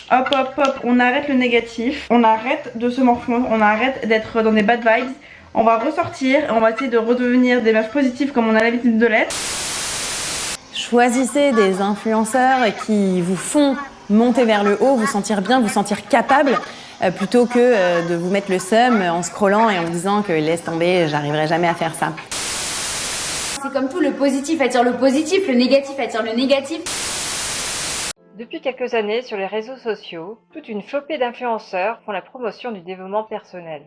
Hop hop hop, on arrête le négatif, on arrête de se morfondre, on arrête d'être dans des bad vibes. On va ressortir et on va essayer de redevenir des meufs positives comme on a l'habitude de l'être. Choisissez des influenceurs qui vous font monter vers le haut, vous sentir bien, vous sentir capable, plutôt que de vous mettre le seum en scrollant et en disant que laisse tomber, j'arriverai jamais à faire ça. C'est comme tout, le positif attire le positif, le négatif attire le négatif. Depuis quelques années, sur les réseaux sociaux, toute une flopée d'influenceurs font la promotion du développement personnel.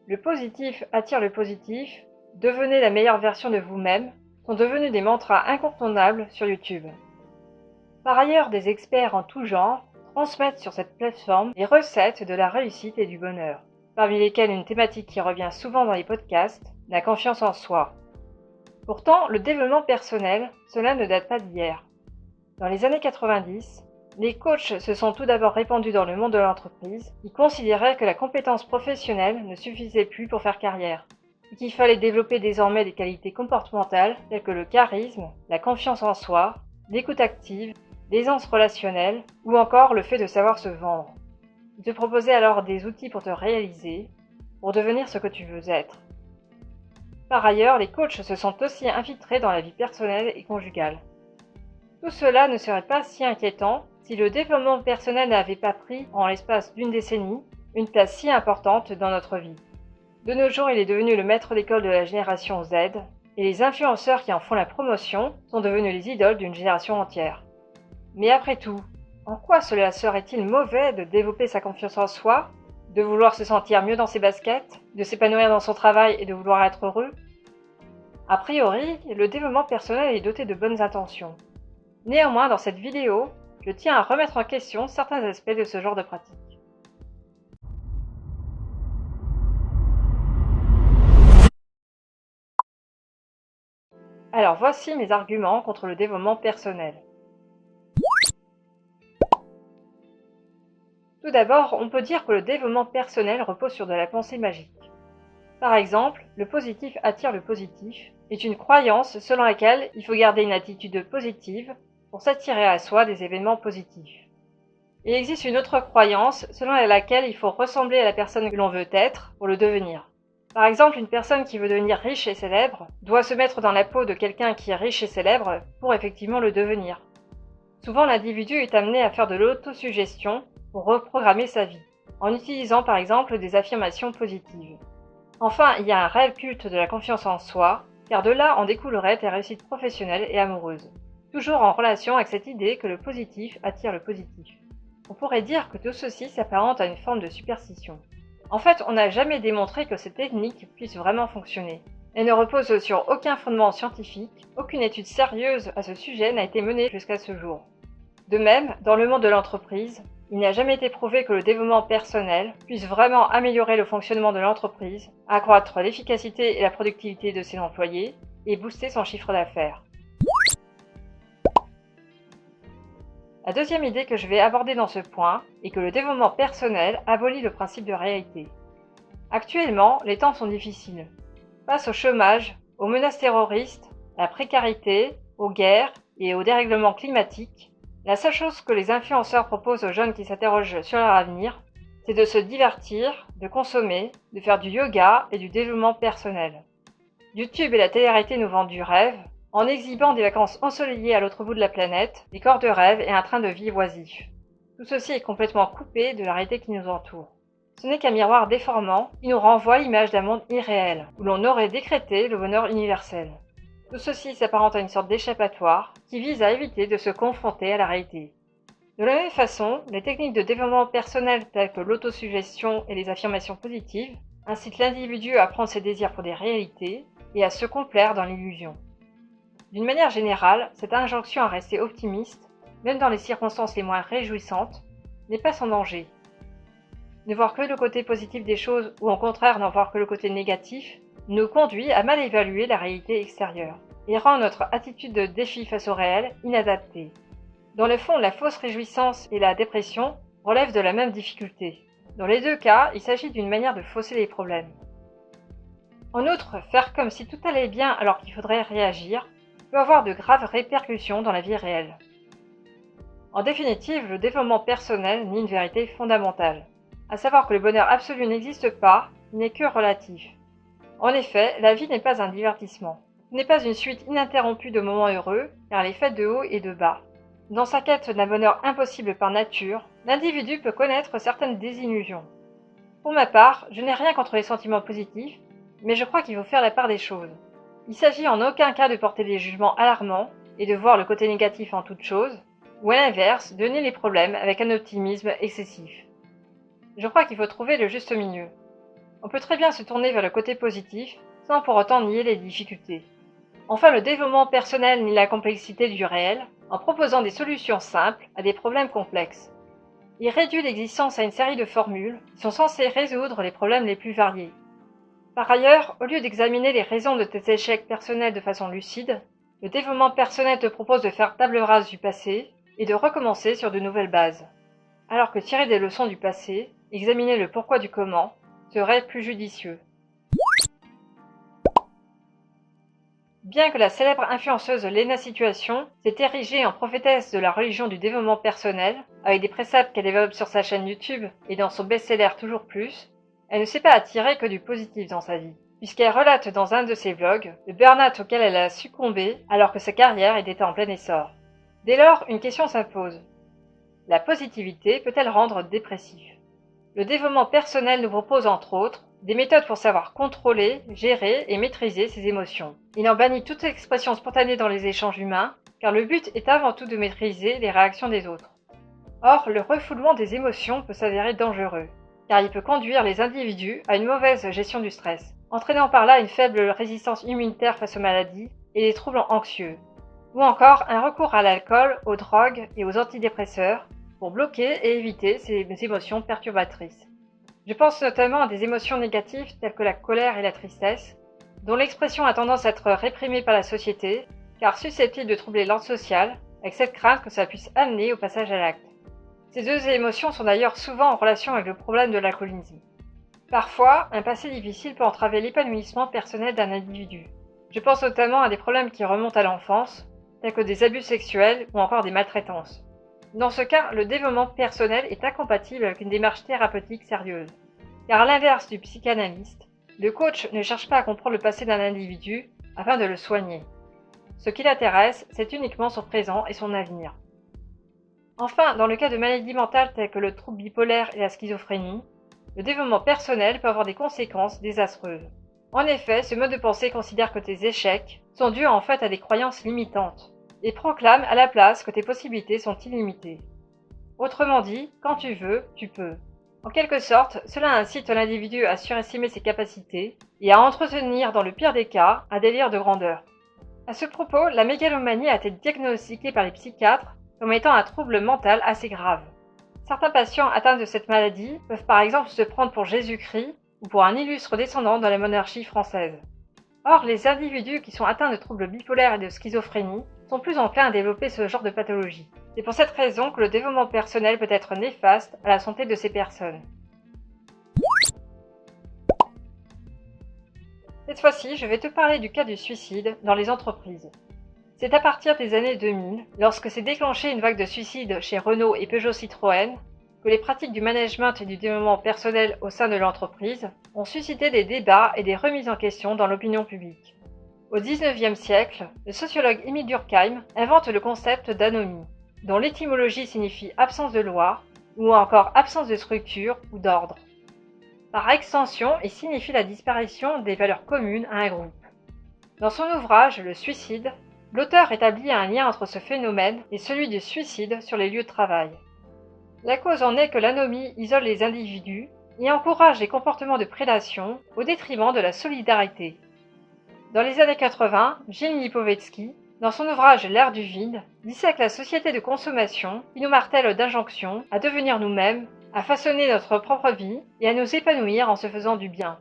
Le positif attire le positif, devenez la meilleure version de vous-même, sont devenus des mantras incontournables sur YouTube. Par ailleurs, des experts en tout genre transmettent sur cette plateforme les recettes de la réussite et du bonheur, parmi lesquelles une thématique qui revient souvent dans les podcasts, la confiance en soi. Pourtant, le développement personnel, cela ne date pas d'hier. Dans les années 90, les coachs se sont tout d'abord répandus dans le monde de l'entreprise, qui considéraient que la compétence professionnelle ne suffisait plus pour faire carrière, et qu'il fallait développer désormais des qualités comportementales telles que le charisme, la confiance en soi, l'écoute active, l'aisance relationnelle ou encore le fait de savoir se vendre. Ils te proposaient alors des outils pour te réaliser, pour devenir ce que tu veux être. Par ailleurs, les coachs se sont aussi infiltrés dans la vie personnelle et conjugale. Tout cela ne serait pas si inquiétant si le développement personnel n'avait pas pris, en l'espace d'une décennie, une place si importante dans notre vie. De nos jours, il est devenu le maître d'école de la génération Z, et les influenceurs qui en font la promotion sont devenus les idoles d'une génération entière. Mais après tout, en quoi cela serait-il mauvais de développer sa confiance en soi, de vouloir se sentir mieux dans ses baskets, de s'épanouir dans son travail et de vouloir être heureux? A priori, le développement personnel est doté de bonnes intentions. Néanmoins, dans cette vidéo, je tiens à remettre en question certains aspects de ce genre de pratique. Alors voici mes arguments contre le développement personnel. Tout d'abord, on peut dire que le développement personnel repose sur de la pensée magique. Par exemple, le positif attire le positif est une croyance selon laquelle il faut garder une attitude positive pour s'attirer à soi des événements positifs. Il existe une autre croyance selon laquelle il faut ressembler à la personne que l'on veut être pour le devenir. Par exemple, une personne qui veut devenir riche et célèbre doit se mettre dans la peau de quelqu'un qui est riche et célèbre pour effectivement le devenir. Souvent, l'individu est amené à faire de l'autosuggestion pour reprogrammer sa vie, en utilisant par exemple des affirmations positives. Enfin, il y a un réel culte de la confiance en soi, car de là en découlerait des réussites professionnelles et amoureuses. Toujours en relation avec cette idée que le positif attire le positif. On pourrait dire que tout ceci s'apparente à une forme de superstition. En fait, on n'a jamais démontré que cette technique puisse vraiment fonctionner. Elle ne repose sur aucun fondement scientifique, aucune étude sérieuse à ce sujet n'a été menée jusqu'à ce jour. De même, dans le monde de l'entreprise, il n'a jamais été prouvé que le développement personnel puisse vraiment améliorer le fonctionnement de l'entreprise, accroître l'efficacité et la productivité de ses employés et booster son chiffre d'affaires. La deuxième idée que je vais aborder dans ce point est que le développement personnel abolit le principe de réalité. Actuellement, les temps sont difficiles. Face au chômage, aux menaces terroristes, à la précarité, aux guerres et au dérèglement climatique, la seule chose que les influenceurs proposent aux jeunes qui s'interrogent sur leur avenir, c'est de se divertir, de consommer, de faire du yoga et du développement personnel. YouTube et la télé-réalité nous vendent du rêve, en exhibant des vacances ensoleillées à l'autre bout de la planète, des corps de rêve et un train de vie oisif. Tout ceci est complètement coupé de la réalité qui nous entoure. Ce n'est qu'un miroir déformant qui nous renvoie l'image d'un monde irréel, où l'on aurait décrété le bonheur universel. Tout ceci s'apparente à une sorte d'échappatoire qui vise à éviter de se confronter à la réalité. De la même façon, les techniques de développement personnel telles que l'autosuggestion et les affirmations positives incitent l'individu à prendre ses désirs pour des réalités et à se complaire dans l'illusion. D'une manière générale, cette injonction à rester optimiste, même dans les circonstances les moins réjouissantes, n'est pas sans danger. Ne voir que le côté positif des choses ou au contraire n'en voir que le côté négatif nous conduit à mal évaluer la réalité extérieure et rend notre attitude de défi face au réel inadaptée. Dans le fond, la fausse réjouissance et la dépression relèvent de la même difficulté. Dans les deux cas, il s'agit d'une manière de fausser les problèmes. En outre, faire comme si tout allait bien alors qu'il faudrait réagir peut avoir de graves répercussions dans la vie réelle. En définitive, le développement personnel nie une vérité fondamentale, à savoir que le bonheur absolu n'existe pas, il n'est que relatif. En effet, la vie n'est pas un divertissement. Ce n'est pas une suite ininterrompue de moments heureux, car elle est faite de hauts et de bas. Dans sa quête d'un bonheur impossible par nature, l'individu peut connaître certaines désillusions. Pour ma part, je n'ai rien contre les sentiments positifs, mais je crois qu'il faut faire la part des choses. Il s'agit en aucun cas de porter des jugements alarmants et de voir le côté négatif en toute chose, ou à l'inverse, de nier les problèmes avec un optimisme excessif. Je crois qu'il faut trouver le juste milieu. On peut très bien se tourner vers le côté positif, sans pour autant nier les difficultés. Enfin, le développement personnel nie la complexité du réel, en proposant des solutions simples à des problèmes complexes. Il réduit l'existence à une série de formules qui sont censées résoudre les problèmes les plus variés. Par ailleurs, au lieu d'examiner les raisons de tes échecs personnels de façon lucide, le développement personnel te propose de faire table rase du passé et de recommencer sur de nouvelles bases. Alors que tirer des leçons du passé, examiner le pourquoi du comment, serait plus judicieux. Bien que la célèbre influenceuse Lena Situation s'est érigée en prophétesse de la religion du développement personnel, avec des préceptes qu'elle développe sur sa chaîne YouTube et dans son best-seller Toujours Plus, elle ne s'est pas attirée que du positif dans sa vie, puisqu'elle relate dans un de ses vlogs le burn-out auquel elle a succombé alors que sa carrière était en plein essor. Dès lors, une question s'impose. La positivité peut-elle rendre dépressif ? Le développement personnel nous propose entre autres des méthodes pour savoir contrôler, gérer et maîtriser ses émotions. Il en bannit toute expression spontanée dans les échanges humains, car le but est avant tout de maîtriser les réactions des autres. Or, le refoulement des émotions peut s'avérer dangereux, car il peut conduire les individus à une mauvaise gestion du stress, entraînant par là une faible résistance immunitaire face aux maladies et des troubles anxieux, ou encore un recours à l'alcool, aux drogues et aux antidépresseurs pour bloquer et éviter ces émotions perturbatrices. Je pense notamment à des émotions négatives telles que la colère et la tristesse, dont l'expression a tendance à être réprimée par la société, car susceptible de troubler l'ordre social, avec cette crainte que ça puisse amener au passage à l'acte. Ces deux émotions sont d'ailleurs souvent en relation avec le problème de l'alcoolisme. Parfois, un passé difficile peut entraver l'épanouissement personnel d'un individu. Je pense notamment à des problèmes qui remontent à l'enfance, tels que des abus sexuels ou encore des maltraitances. Dans ce cas, le développement personnel est incompatible avec une démarche thérapeutique sérieuse. Car à l'inverse du psychanalyste, le coach ne cherche pas à comprendre le passé d'un individu afin de le soigner. Ce qui l'intéresse, c'est uniquement son présent et son avenir. Enfin, dans le cas de maladies mentales telles que le trouble bipolaire et la schizophrénie, le développement personnel peut avoir des conséquences désastreuses. En effet, ce mode de pensée considère que tes échecs sont dus en fait à des croyances limitantes, et proclame à la place que tes possibilités sont illimitées. Autrement dit, quand tu veux, tu peux. En quelque sorte, cela incite l'individu à surestimer ses capacités et à entretenir, dans le pire des cas, un délire de grandeur. À ce propos, la mégalomanie a été diagnostiquée par les psychiatres comme étant un trouble mental assez grave. Certains patients atteints de cette maladie peuvent par exemple se prendre pour Jésus-Christ ou pour un illustre descendant de la monarchie française. Or, les individus qui sont atteints de troubles bipolaires et de schizophrénie sont plus enclins à développer ce genre de pathologie. C'est pour cette raison que le développement personnel peut être néfaste à la santé de ces personnes. Cette fois-ci, je vais te parler du cas du suicide dans les entreprises. C'est à partir des années 2000, lorsque s'est déclenchée une vague de suicides chez Renault et Peugeot Citroën, que les pratiques du management et du développement personnel au sein de l'entreprise ont suscité des débats et des remises en question dans l'opinion publique. Au XIXe siècle, le sociologue Émile Durkheim invente le concept d'anomie, dont l'étymologie signifie absence de loi, ou encore absence de structure ou d'ordre. Par extension, il signifie la disparition des valeurs communes à un groupe. Dans son ouvrage Le suicide, l'auteur établit un lien entre ce phénomène et celui du suicide sur les lieux de travail. La cause en est que l'anomie isole les individus et encourage les comportements de prédation au détriment de la solidarité. Dans les années 80, Gilles Lipovetsky, dans son ouvrage L'ère du vide, dissèque la société de consommation qui nous martèle d'injonctions à devenir nous-mêmes, à façonner notre propre vie et à nous épanouir en se faisant du bien,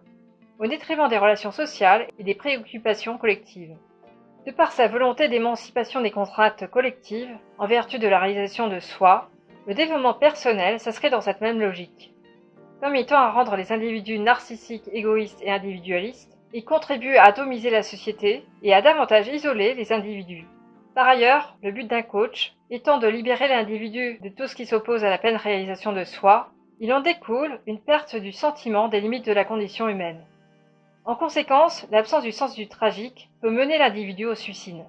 au détriment des relations sociales et des préoccupations collectives. De par sa volonté d'émancipation des contraintes collectives, en vertu de la réalisation de soi, le développement personnel s'inscrit dans cette même logique. Comme il tend à rendre les individus narcissiques, égoïstes et individualistes, il contribue à atomiser la société et à davantage isoler les individus. Par ailleurs, le but d'un coach, étant de libérer l'individu de tout ce qui s'oppose à la pleine réalisation de soi, il en découle une perte du sentiment des limites de la condition humaine. En conséquence, l'absence du sens du tragique peut mener l'individu au suicide.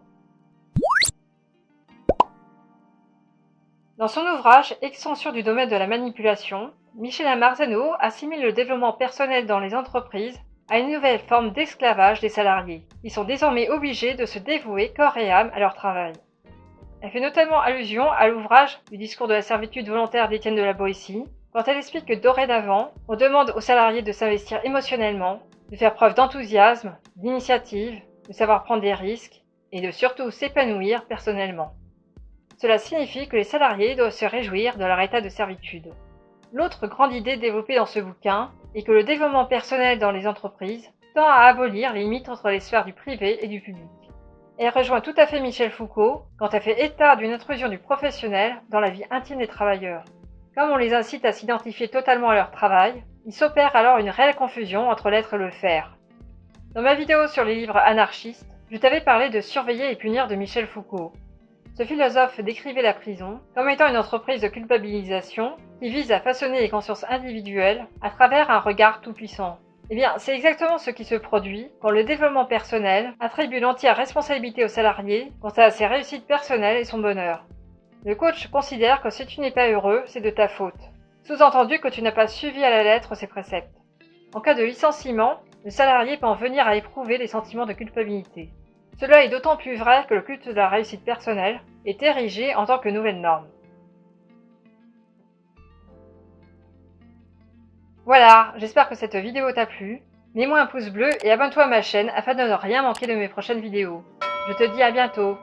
Dans son ouvrage Extension du domaine de la manipulation, Michela Marzano assimile le développement personnel dans les entreprises à une nouvelle forme d'esclavage des salariés, qui sont désormais obligés de se dévouer corps et âme à leur travail. Elle fait notamment allusion à l'ouvrage du discours de la servitude volontaire d'Étienne de la Boétie, quand elle explique que dorénavant, on demande aux salariés de s'investir émotionnellement, de faire preuve d'enthousiasme, d'initiative, de savoir prendre des risques et de surtout s'épanouir personnellement. Cela signifie que les salariés doivent se réjouir de leur état de servitude. L'autre grande idée développée dans ce bouquin est que le développement personnel dans les entreprises tend à abolir les limites entre les sphères du privé et du public. Elle rejoint tout à fait Michel Foucault quand elle fait état d'une intrusion du professionnel dans la vie intime des travailleurs. Comme on les incite à s'identifier totalement à leur travail, il s'opère alors une réelle confusion entre l'être et le faire. Dans ma vidéo sur les livres anarchistes, je t'avais parlé de Surveiller et punir de Michel Foucault. Ce philosophe décrivait la prison comme étant une entreprise de culpabilisation qui vise à façonner les consciences individuelles à travers un regard tout-puissant. Eh bien, c'est exactement ce qui se produit quand le développement personnel attribue l'entière responsabilité au salarié quant à ses réussites personnelles et son bonheur. Le coach considère que si tu n'es pas heureux, c'est de ta faute. Sous-entendu que tu n'as pas suivi à la lettre ses préceptes. En cas de licenciement, le salarié peut en venir à éprouver des sentiments de culpabilité. Cela est d'autant plus vrai que le culte de la réussite personnelle est érigé en tant que nouvelle norme. Voilà, j'espère que cette vidéo t'a plu. Mets-moi un pouce bleu et abonne-toi à ma chaîne afin de ne rien manquer de mes prochaines vidéos. Je te dis à bientôt.